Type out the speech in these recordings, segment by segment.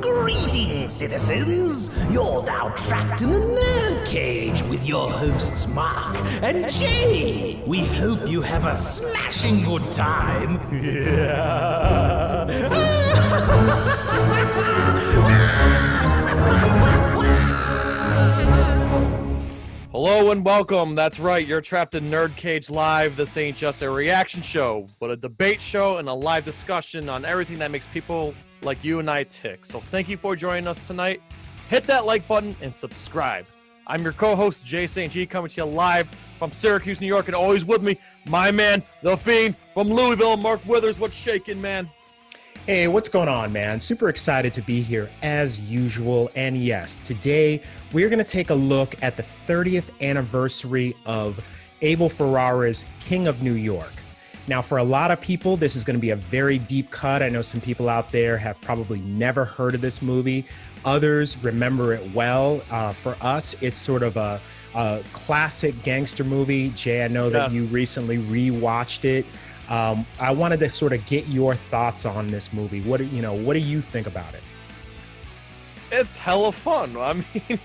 Greetings, citizens! You're now trapped in a nerd cage with your hosts Mark and Jay. We hope you have a smashing good time. Hello and welcome. That's right, you're trapped in NerdCage Live. This ain't just a reaction show, but a debate show and a live discussion on everything that makes people like you and I tick. So thank you for joining us tonight. Hit that like button and subscribe. I'm your co-host, Jay St. G, coming to you live from Syracuse, New York, and always with me, my man, the Fiend from Louisville, Mark Withers. What's shaking, man? Hey, what's going on, man? Super excited to be here as usual. And yes, today we're going to take a look at the 30th anniversary of Abel Ferrara's King of New York. Now, for a lot of people, this is going to be a very deep cut. I know some people out there have probably never heard of this movie. Others remember it well. For us, it's sort of a classic gangster movie. Jay, I know that you recently rewatched it. I wanted to sort of get your thoughts on this movie. What do you think about it? It's hella fun. I mean,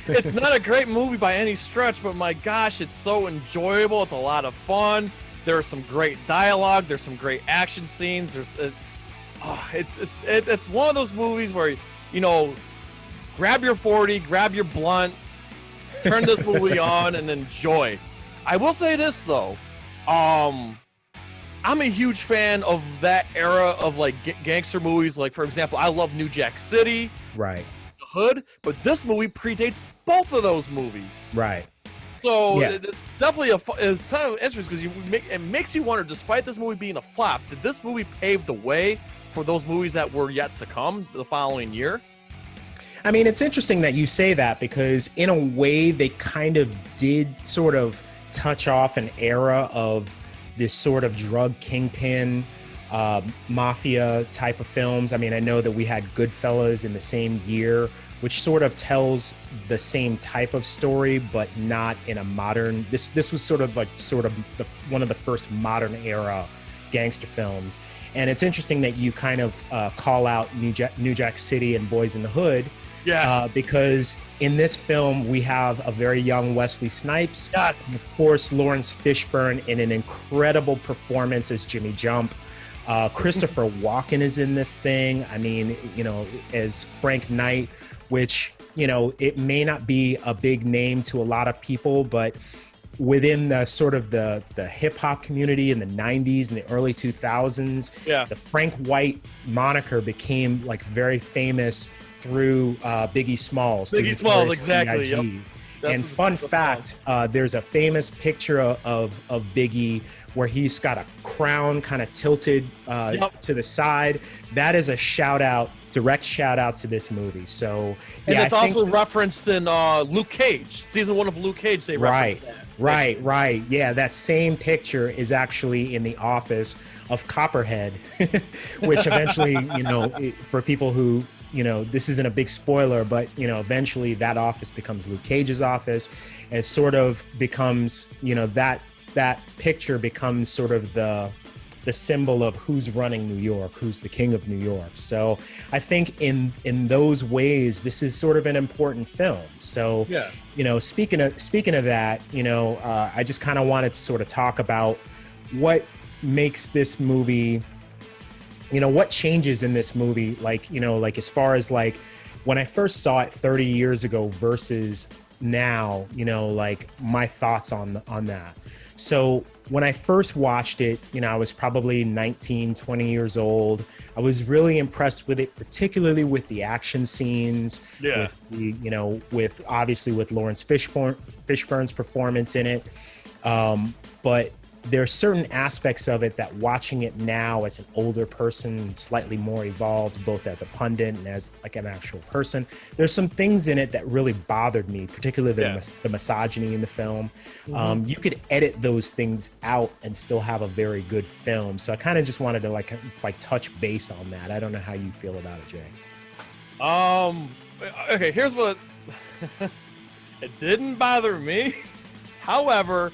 it's not a great movie by any stretch, but my gosh, it's so enjoyable. It's a lot of fun. There's some great dialogue. There's some great action scenes. It's one of those movies where, grab your 40, grab your blunt, turn this movie on and enjoy. I will say this though. I'm a huge fan of that era of like gangster movies. Like, for example, I love New Jack City, right? The Hood, but this movie predates both of those movies, right? So yeah. It's definitely it's kind of interesting because it makes you wonder, despite this movie being a flop, did this movie pave the way for those movies that were yet to come the following year? I mean, it's interesting that you say that because in a way they kind of did sort of touch off an era of this sort of drug kingpin, mafia type of films. I mean, I know that we had Goodfellas in the same year, which sort of tells the same type of story, but not in a modern. This was sort of one of the first modern era gangster films. And it's interesting that you kind of call out New Jack City and Boys in the Hood. Yeah. Because in this film, we have a very young Wesley Snipes. Yes. And of course, Laurence Fishburne in an incredible performance as Jimmy Jump. Christopher Walken is in this thing. I mean, as Frank Knight, which, it may not be a big name to a lot of people, but within the sort of the hip hop community in the 90s and the early 2000s, the Frank White moniker became like very famous through Biggie Smalls. Biggie Smalls, exactly. Yep. And fun fact, there's a famous picture of Biggie where he's got a crown kind of tilted to the side. That is a direct shout out to this movie. So, and it's also referenced in Luke Cage, season 1 of Luke Cage. They referenced that. Right. Yeah, that same picture is actually in the office of Copperhead, which eventually, for people who, this isn't a big spoiler, but, eventually that office becomes Luke Cage's office and sort of becomes, that picture becomes sort of the symbol of who's running New York, who's the king of New York. So I think in those ways, this is sort of an important film. So, speaking of that, I just kind of wanted to sort of talk about what makes this movie, what changes in this movie, like as far as like when I first saw it 30 years ago versus now, like my thoughts on that. So when I first watched it, I was probably 19, 20 years old. I was really impressed with it, particularly with the action scenes, with obviously with Laurence Fishburne's performance in it. But there are certain aspects of it that watching it now as an older person, slightly more evolved, both as a pundit and as like an actual person, there's some things in it that really bothered me, particularly the misogyny in the film. Mm-hmm. You could edit those things out and still have a very good film. So I kind of just wanted to like touch base on that. I don't know how you feel about it, Jay. Okay, here's what it didn't bother me. However,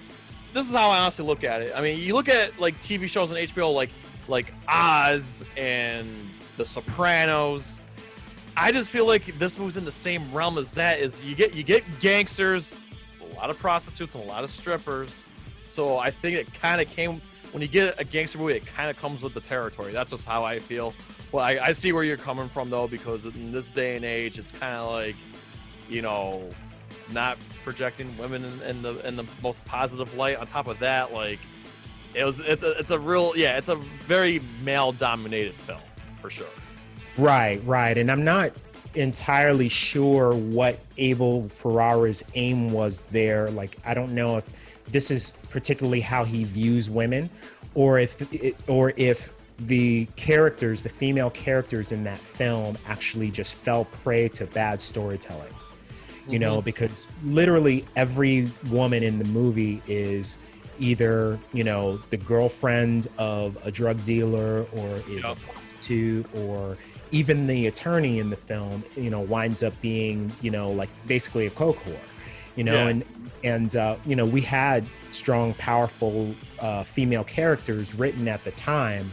this is how I honestly look at it. I mean, you look at like TV shows on HBO, like like Oz and The Sopranos. I just feel like this movie's in the same realm as that. Is you get gangsters, a lot of prostitutes, and a lot of strippers. So I think it kind of came when you get a gangster movie, it kind of comes with the territory. That's just how I feel. Well, I see where you're coming from though, because in this day and age, it's kind of like, you know, not projecting women in the most positive light. On top of that, like it's a very male dominated film for sure. Right. And I'm not entirely sure what Abel Ferrara's aim was there. Like, I don't know if this is particularly how he views women, or if the characters, the female characters in that film actually just fell prey to bad storytelling. You know, because literally every woman in the movie is either, you know, the girlfriend of a drug dealer, or is a prostitute, or even the attorney in the film, you know, winds up being, you know, like basically a coke whore, you know, and you know, we had strong, powerful female characters written at the time,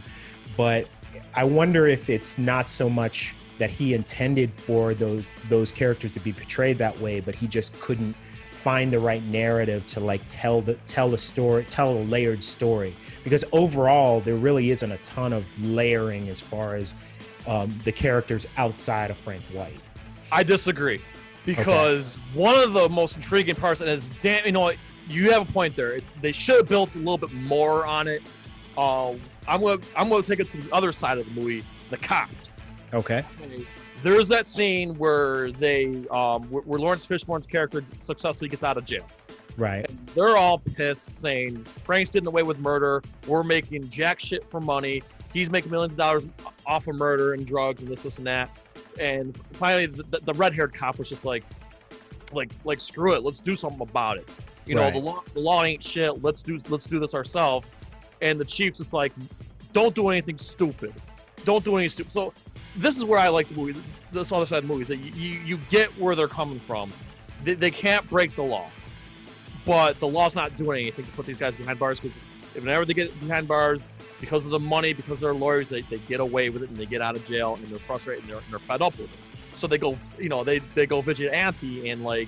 but I wonder if it's not so much that he intended for those characters to be portrayed that way, but he just couldn't find the right narrative to like tell a story, tell a layered story. Because overall, there really isn't a ton of layering as far as the characters outside of Frank White. I disagree, because one of the most intriguing parts, and it's you know, you have a point there. They should have built a little bit more on it. I'm gonna take it to the other side of the movie, the cops. Okay. There's that scene where where Laurence Fishburne's character successfully gets out of jail. Right. And they're all pissed, saying Frank's getting away with murder. We're making jack shit for money. He's making millions of dollars off of murder and drugs and this and that. And finally, the red-haired cop was just like screw it, let's do something about it. You know, the law ain't shit. Let's do this ourselves. And the chief's just like, don't do anything stupid. Don't do anything stupid. So this is where I like the movie. This other side of the movie is that you get where they're coming from. They can't break the law, but the law's not doing anything to put these guys behind bars, because whenever they get behind bars, because of the money, because of their lawyers, they get away with it and they get out of jail and they're frustrated and they're fed up with it. So they go, you know, they go vigilante, and like,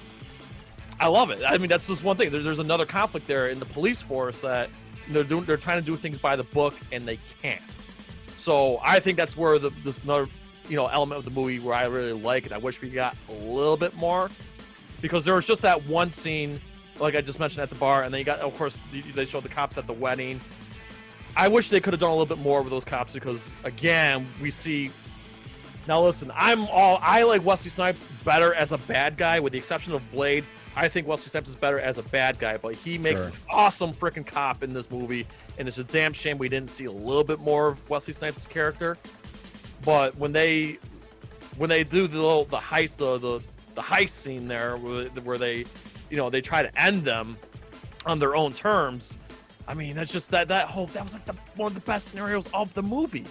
I love it. I mean, that's just one thing. There's another conflict there in the police force that they're trying to do things by the book and they can't. So I think that's where this another, you know, element of the movie where I really like it. I wish we got a little bit more, because there was just that one scene, like I just mentioned, at the bar, and then you got, of course, they showed the cops at the wedding. I wish they could have done a little bit more with those cops, because again, we see. Now listen, I like Wesley Snipes better as a bad guy, with the exception of Blade. I think Wesley Snipes is better as a bad guy, but he makes an awesome freaking cop in this movie, and it's a damn shame we didn't see a little bit more of Wesley Snipes' character. But when they do the heist, the heist scene there, where they, you know, they try to end them on their own terms. I mean, that's just that was like one of the best scenarios of the movie.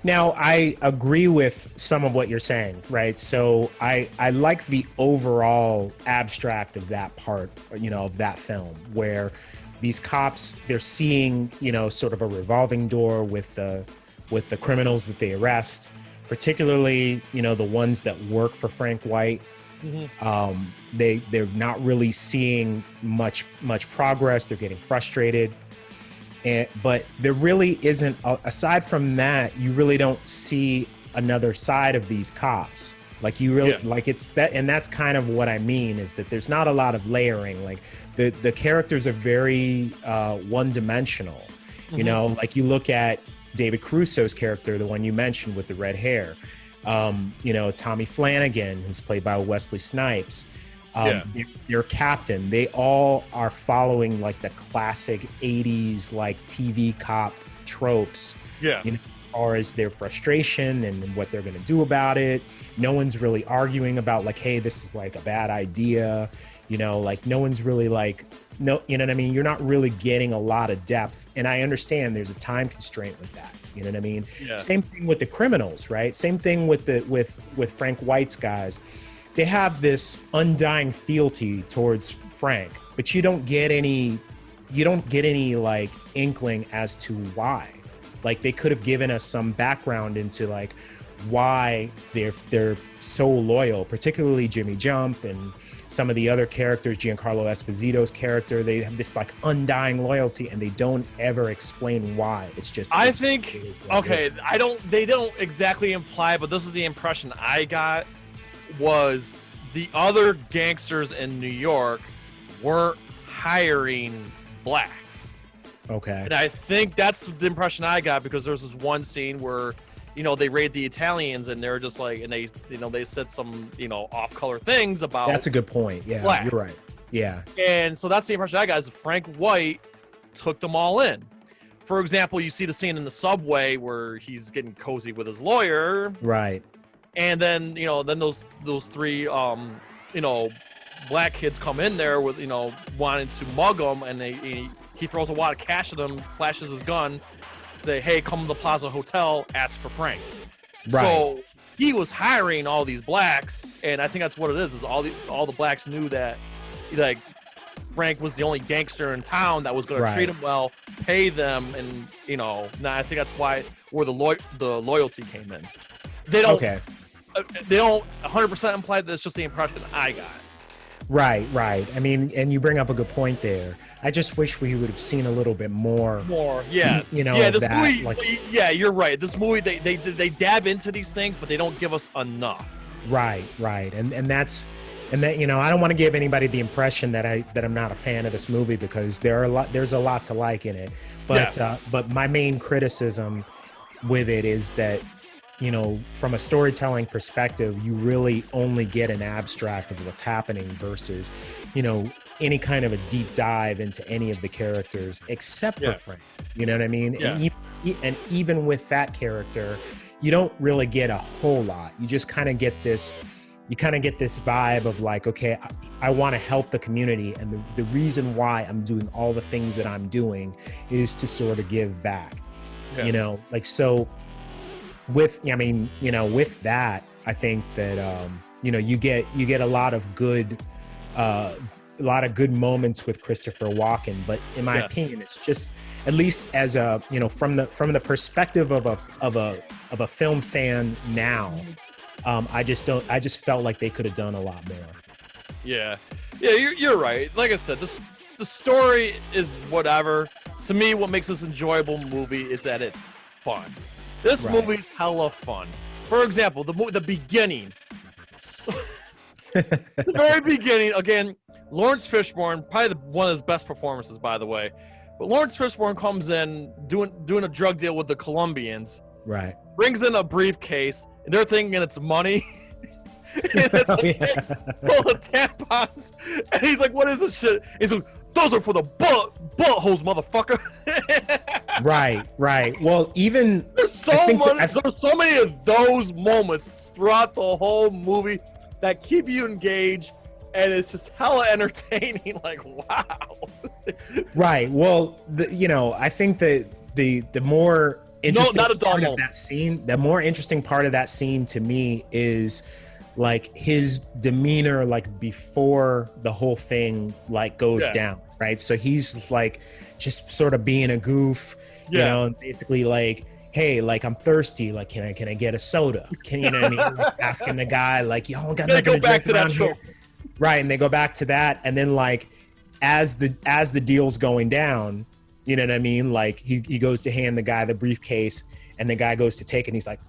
Now, I agree with some of what you're saying, right? So I like the overall abstract of that part, you know, of that film, where these cops, they're seeing, you know, sort of a revolving door with the criminals that they arrest, particularly, you know, the ones that work for Frank White. They're not really seeing much progress. They're getting frustrated. But there really isn't, aside from that, you really don't see another side of these cops. Like you really, like it's that, and that's kind of what I mean, is that there's not a lot of layering. Like the characters are very one-dimensional. You know, like you look at David Caruso's character, the one you mentioned with the red hair. You know, Tommy Flanagan, who's played by Wesley Snipes. Their captain, they all are following like the classic 80s like TV cop tropes. You know, as far as their frustration and what they're going to do about it. No one's really arguing about like, hey, this is like a bad idea. You know, like no one's really like, no, you know what I mean? You're not really getting a lot of depth. And I understand there's a time constraint with that. You know what I mean? Same thing with the criminals, right? Same thing with with Frank White's guys. They have this undying fealty towards Frank, but you don't get any like inkling as to why. Like they could have given us some background into like why they're so loyal, particularly Jimmy Jump and some of the other characters, Giancarlo Esposito's character. They have this like undying loyalty, and they don't ever explain why. It's just I think okay, they don't exactly imply, but this is the impression I got, was the other gangsters in New York weren't hiring blacks. Okay. And I think that's the impression I got, because there's this one scene where, you know, they raid the Italians and they're just like, and they, you know, they said some, you know, off-color things about. That's a good point. Yeah, black. You're right. Yeah. And so that's the impression I got, is Frank White took them all in. For example, you see the scene in the subway where he's getting cozy with his lawyer. Right. And then, you know, then those three, you know, black kids come in there with, you know, wanting to mug him, and he throws a wad of cash at them, flashes his gun, say, hey, come to the Plaza Hotel, ask for Frank. Right. So he was hiring all these blacks, and I think that's what it is all the blacks knew that, like, Frank was the only gangster in town that was going to treat him well, pay them, and, you know, I think that's where the loyalty came in. They don't 100% imply that. It's just the impression I got. Right. I mean, and you bring up a good point there. I just wish we would have seen a little bit more. Yeah. You know, yeah, this that, movie, like, yeah, you're right. This movie, they dab into these things, but they don't give us enough. Right. And that, you know, I don't want to give anybody the impression that I'm not a fan of this movie, because there's a lot to like in it. But my main criticism with it is that, you know, from a storytelling perspective, you really only get an abstract of what's happening versus, you know, any kind of a deep dive into any of the characters except for Frank. You know what I mean? Yeah. And even with that character, you don't really get a whole lot. You just kind of get this vibe of like, okay, I want to help the community, and the reason why I'm doing all the things that I'm doing is to sort of give back. You know, like, so with that, I think that you know, you get a lot of good moments with Christopher Walken, but in my opinion, it's just, at least as a, you know, from the perspective of a film fan now, I just felt like they could have done a lot more. Yeah, you're right. Like I said, the story is whatever. To me, what makes this enjoyable movie is that it's fun. This movie's hella fun. For example, the beginning. The very beginning, again, Laurence Fishburne, probably one of his best performances, by the way. But Laurence Fishburne comes in doing a drug deal with the Colombians. Right. Brings in a briefcase, and they're thinking it's money. And it's a case full of tampons. And he's like, what is this shit? He's like, those are for the buttholes, motherfucker. Right. Well, even there's so many of those moments throughout the whole movie that keep you engaged, and it's just hella entertaining. Like, wow. Right. Well, you know, I think that the more interesting part of that scene, the more interesting part of that scene to me is like his demeanor, like before the whole thing like goes down. Right. So he's like just sort of being a goof, you know, and basically like, hey, like, I'm thirsty. Like, can I get a soda? You know what I mean? Like, asking the guy, like, yo, I got nothing to drink around here. Right, and they go back to that, and then like, as the deal's going down, you know what I mean? Like, he goes to hand the guy the briefcase, and the guy goes to take it, and he's like,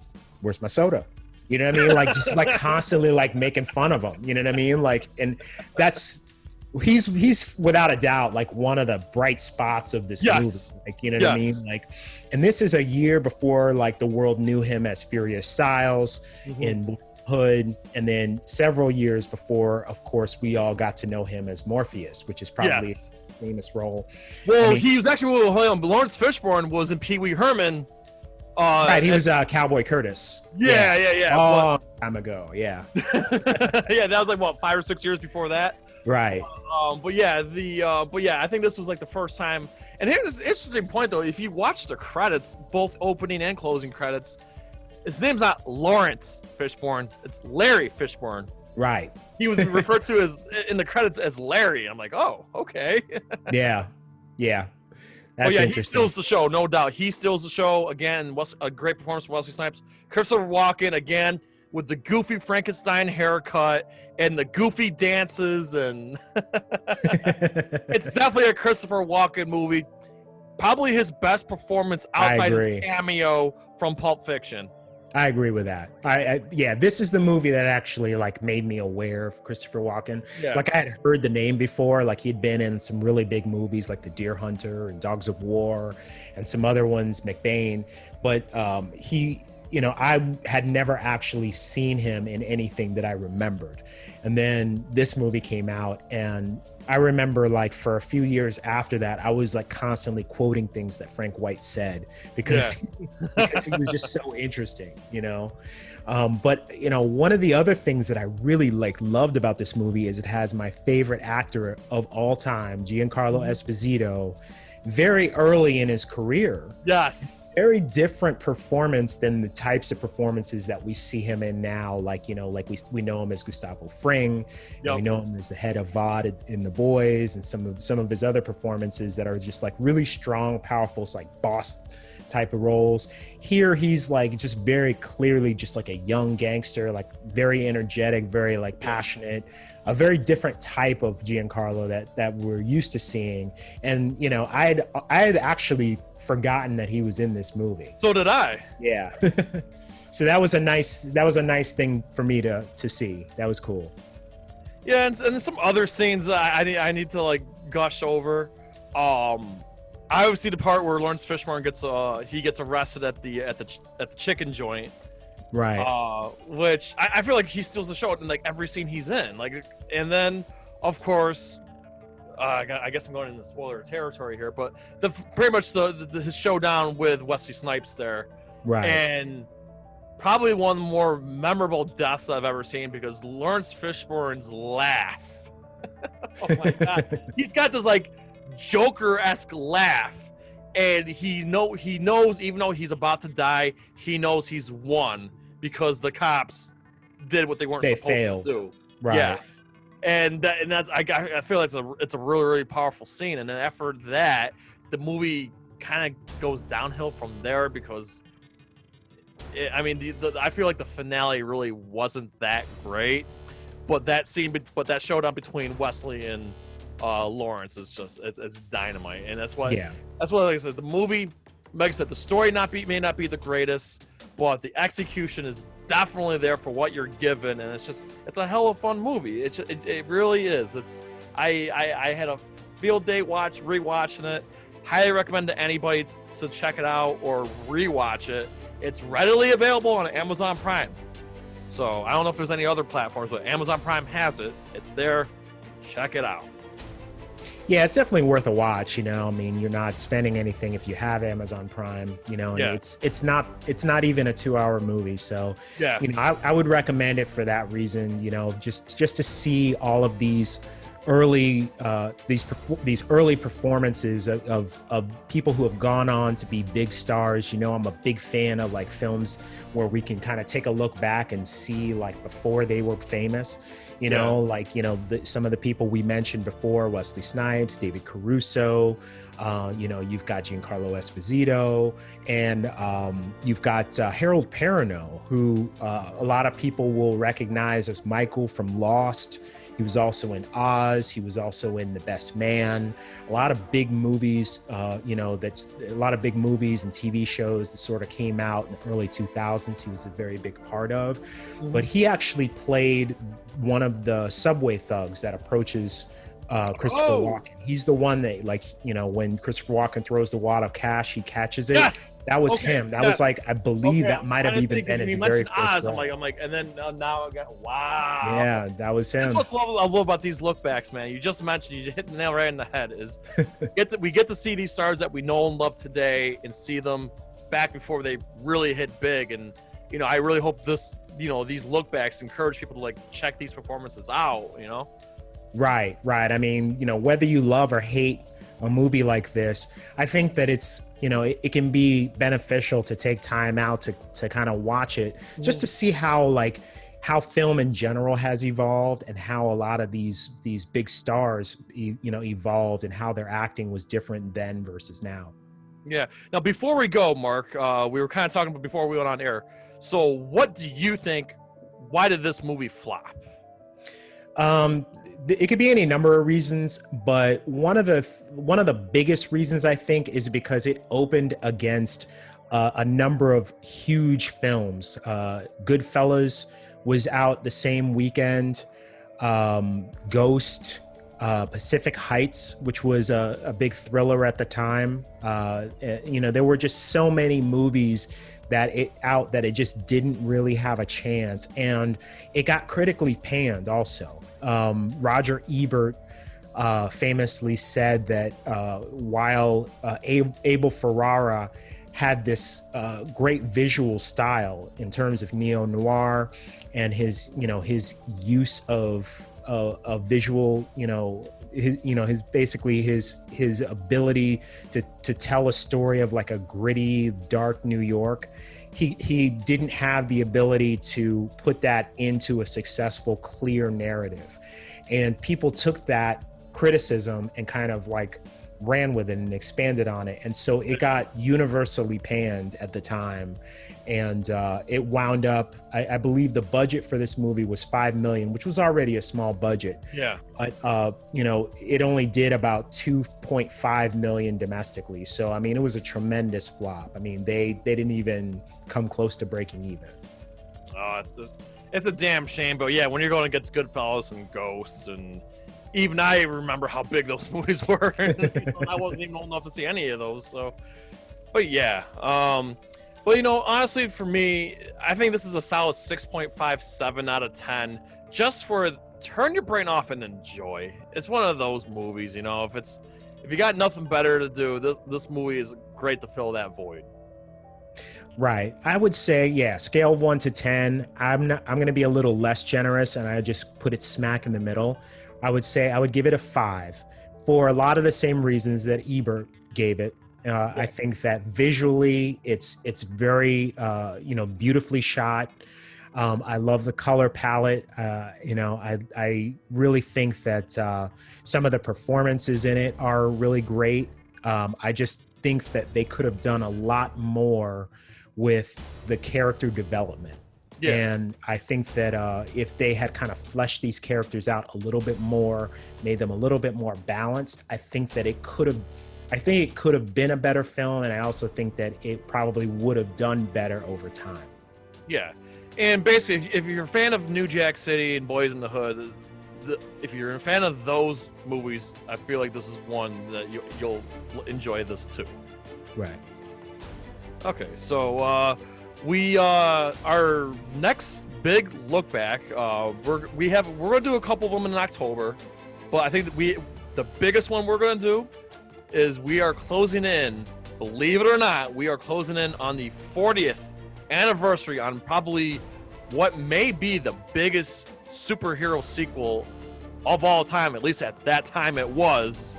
"Where's my soda?" You know what I mean? Like, just like constantly like making fun of him. You know what I mean? Like, and he's without a doubt like one of the bright spots of this movie. Like, you know what I mean? Like, and this is a year before like the world knew him as Furious Styles in Hood, and then several years before, of course, we all got to know him as Morpheus, which is probably a famous role. Well, he was actually Laurence Fishburne was in Pee Wee Herman. Right, he was Cowboy Curtis. Yeah. Long time ago, yeah. Yeah, that was like what, 5 or 6 years before that. Right. But I think this was like the first time. And here's an interesting point though. If you watch the credits, both opening and closing credits, his name's not Laurence Fishburne. It's Larry Fishburne. Right. He was referred to in the credits as Larry. I'm like, oh, okay. Yeah. That's He interesting. steals the show, no doubt. He steals the show again. A great performance from Wesley Snipes. Christopher Walken again with the goofy Frankenstein haircut and the goofy dances, and it's definitely a Christopher Walken movie. Probably his best performance outside his cameo from Pulp Fiction. I agree with that. Yeah, this is the movie that actually like made me aware of Christopher Walken. Yeah. Like I had heard the name before, like he'd been in some really big movies like The Deer Hunter and Dogs of War and some other ones, McBain. But I had never actually seen him in anything that I remembered. And then this movie came out, and I remember like for a few years after that, I was like constantly quoting things that Frank White said because he was just so interesting, But one of the other things that I really loved about this movie is it has my favorite actor of all time, Giancarlo Esposito, very early in his career. Yes. Very different performance than the types of performances that we see him in now. Like we know him as Gustavo Fring. Yep. We know him as the head of VOD in The Boys, and some of his other performances that are just like really strong, powerful, like boss type of roles. Here he's like just very clearly just like a young gangster, like very energetic, very like passionate, a very different type of Giancarlo that we're used to seeing. And I had actually forgotten that he was in this movie. So did I. Yeah. So that was a nice thing for me to see. That was cool. Yeah, and some other scenes I need to like gush over. I always see the part where Laurence Fishburne gets arrested at the chicken joint, right? Which I feel like he steals the show in like every scene he's in. Like, and then of course, I guess I'm going into spoiler territory here, but pretty much his showdown with Wesley Snipes there, right? And probably one of the more memorable deaths I've ever seen, because Laurence Fishburne's laugh. Oh my god, he's got this like Joker-esque laugh, and he knows even though he's about to die, he knows he's won because the cops did what they weren't supposed to do. Right. Yes. And that's I feel like it's a really, really powerful scene. And then after that, the movie kind of goes downhill from there, because I feel like the finale really wasn't that great, but that showdown between Wesley and Laurence is just it's dynamite. And that's what like I said, the movie, like I said, the story may not be the greatest, but the execution is definitely there for what you're given, and it's a hell of a fun movie. It really is. I had a field day rewatching it. Highly recommend to anybody to check it out or rewatch it. It's readily available on Amazon Prime. So I don't know if there's any other platforms, but Amazon Prime has it. It's there. Check it out. Yeah, it's definitely worth a watch. I mean, you're not spending anything if you have Amazon Prime. And it's not even a 2-hour movie. So yeah, I would recommend it for that reason. Just to see all of these early these early performances of people who have gone on to be big stars. I'm a big fan of like films where we can kind of take a look back and see like before they were famous. Some of the people we mentioned before, Wesley Snipes, David Caruso, you've got Giancarlo Esposito, and you've got Harold Parano, who a lot of people will recognize as Michael from Lost. He was also in Oz. He was also in The Best Man. A lot of big movies, that's a lot of big movies and TV shows that sort of came out in the early 2000s. He was a very big part of. Mm-hmm. But he actually played one of the subway thugs that approaches Christopher Walken. He's the one that, when Christopher Walken throws the wad of cash, he catches it. Yes, that was him. That was like, I believe that might have even been his very first role. I'm like, and then now I got wow. Yeah, that was him. That's what I love about these lookbacks, man. You just mentioned, you hit the nail right in the head. Is we get to see these stars that we know and love today, and see them back before they really hit big. And I really hope these lookbacks encourage people to like check these performances out. Right. I mean, whether you love or hate a movie like this, I think that it's, it can be beneficial to take time out to kind of watch it, just to see how, like, how film in general has evolved and how a lot of these big stars evolved and how their acting was different then versus now. Yeah. Now, before we go, Mark, we were kind of talking before we went on air. So what do you think? Why did this movie flop? It could be any number of reasons, but one of the biggest reasons, I think, is because it opened against a number of huge films. Goodfellas was out the same weekend. Ghost, Pacific Heights, which was a big thriller at the time. There were just so many movies that it just didn't really have a chance, and it got critically panned also. Roger Ebert famously said that while Abel Ferrara had this great visual style in terms of neo-noir and his use of visual, his ability to tell a story of like a gritty, dark New York. He didn't have the ability to put that into a successful, clear narrative. And people took that criticism and kind of like ran with it and expanded on it. And so it got universally panned at the time. And it wound up, I believe the budget for this movie was $5 million, which was already a small budget. Yeah. But, it only did about $2.5 million domestically. So, I mean, it was a tremendous flop. I mean, they didn't even come close to breaking even. Oh, it's a damn shame. But yeah, when you're going against Goodfellas and Ghost, and even I remember how big those movies were. I wasn't even old enough to see any of those. So, but yeah. Well, honestly, for me, I think this is a solid 6.57 out of 10. Just for turn your brain off and enjoy. It's one of those movies, if you got nothing better to do, this movie is great to fill that void. Right. I would say, scale of 1 to 10. I'm going to be a little less generous, and I just put it smack in the middle. I would say I would give it a 5 for a lot of the same reasons that Ebert gave it. I think that visually it's very beautifully shot. I love the color palette. I really think that some of the performances in it are really great. I just think that they could have done a lot more with the character development. Yeah. And I think that if they had kind of fleshed these characters out a little bit more, made them a little bit more balanced, I think it could have been a better film, and I also think that it probably would have done better over time. Yeah. And basically, if you're a fan of New Jack City and Boys in the Hood, if you're a fan of those movies, I feel like this is one that you'll enjoy this too. Right. Okay, so our next big look back, we're gonna do a couple of them in October, but I think that the biggest one we're gonna do is we are closing in, believe it or not, we are closing in on the 40th anniversary on probably what may be the biggest superhero sequel of all time, at least at that time it was.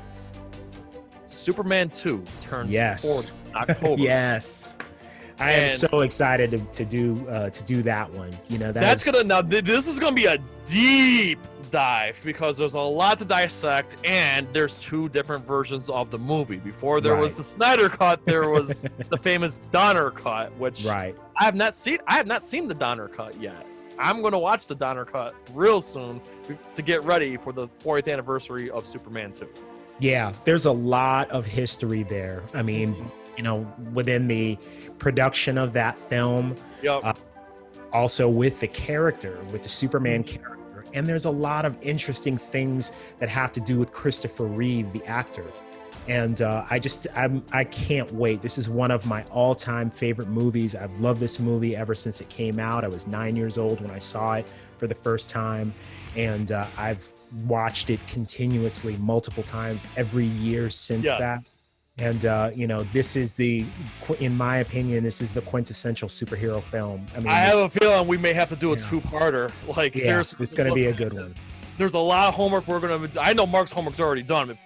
Superman 2 turns 40 in October. Yes. I am so excited to do that one. This is gonna be a deep dive because there's a lot to dissect, and there's two different versions of the movie. Before there was the Snyder cut, there was the famous Donner cut, which I have not seen the Donner cut yet. I'm going to watch the Donner cut real soon to get ready for the 40th anniversary of Superman 2. Yeah, there's a lot of history there. I mean, within the production of that film, also with the character, with the Superman character. And there's a lot of interesting things that have to do with Christopher Reeve, the actor. And I can't wait. This is one of my all-time favorite movies. I've loved this movie ever since it came out. I was 9 years old when I saw it for the first time. And I've watched it continuously multiple times every year since that. And, this is in my opinion, this is the quintessential superhero film. I mean, I have a feeling we may have to do a two-parter. Seriously. It's going to be a good one. There's a lot of homework we're going to... I know Mark's homework's already done.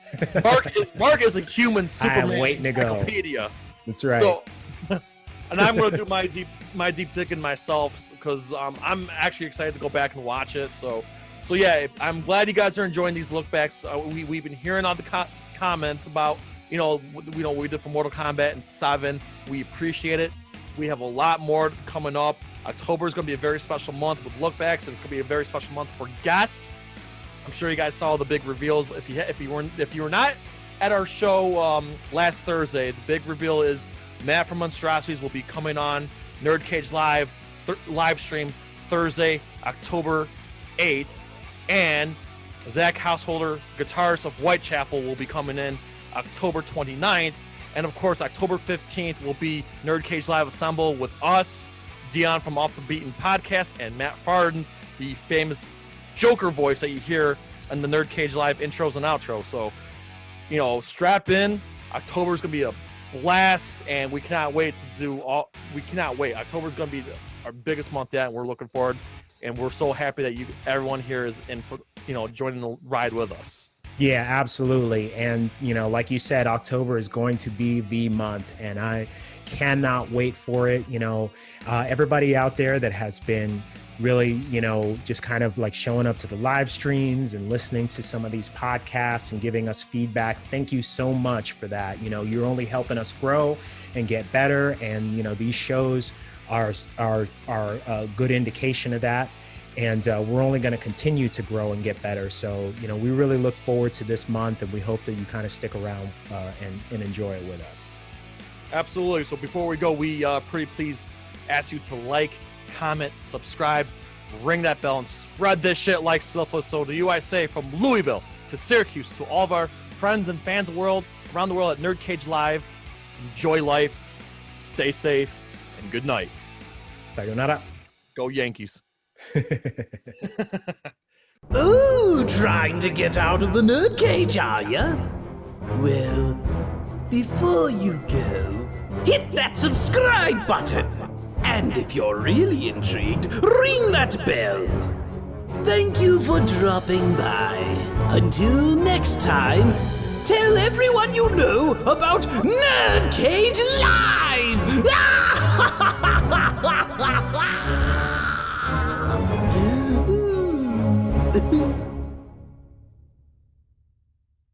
Mark is a human Superman. I am waiting to go. Wikipedia. That's right. So, And I'm going to do my deep digging myself because I'm actually excited to go back and watch it. So yeah, I'm glad you guys are enjoying these look backs. We've been hearing all the comments about what we did for Mortal Kombat and 7. We appreciate it. We have a lot more coming up. October is going to be a very special month with look backs, and it's going to be a very special month for guests. I'm sure you guys saw the big reveals. If you were not at our show last Thursday, the big reveal is Matt from Monstrosities will be coming on NerdCage live stream Thursday, October 8th, and Zach Householder, guitarist of Whitechapel, will be coming in October 29th, and of course October 15th will be NerdCage Live Assemble with us, Dion from Off the Beaten Podcast, and Matt Farden, the famous Joker voice that you hear in the NerdCage Live intros and outros. So, strap in. October is going to be a blast, and we cannot wait to do all. We cannot wait. October is going to be our biggest month yet, and we're looking forward. And we're so happy that everyone here is in for joining the ride with us. Yeah, absolutely. And like you said, October is going to be the month, and I cannot wait for it. Everybody out there that has been really, just kind of like showing up to the live streams and listening to some of these podcasts and giving us feedback. Thank you so much for that. You're only helping us grow and get better. And, these shows are a good indication of that. And we're only going to continue to grow and get better. So, we really look forward to this month, and we hope that you kind of stick around and enjoy it with us. Absolutely. So before we go, we pretty please ask you to like, comment, subscribe, ring that bell, and spread this shit like syphilis. So to you I say, from Louisville to Syracuse to all of our friends and fans around the world at NerdCage Live, enjoy life, stay safe, and good night. Sayonara. Go Yankees. Ooh, trying to get out of the nerdcage, are ya? Well, before you go, hit that subscribe button. And if you're really intrigued, ring that bell. Thank you for dropping by. Until next time, tell everyone you know about NerdCage Live!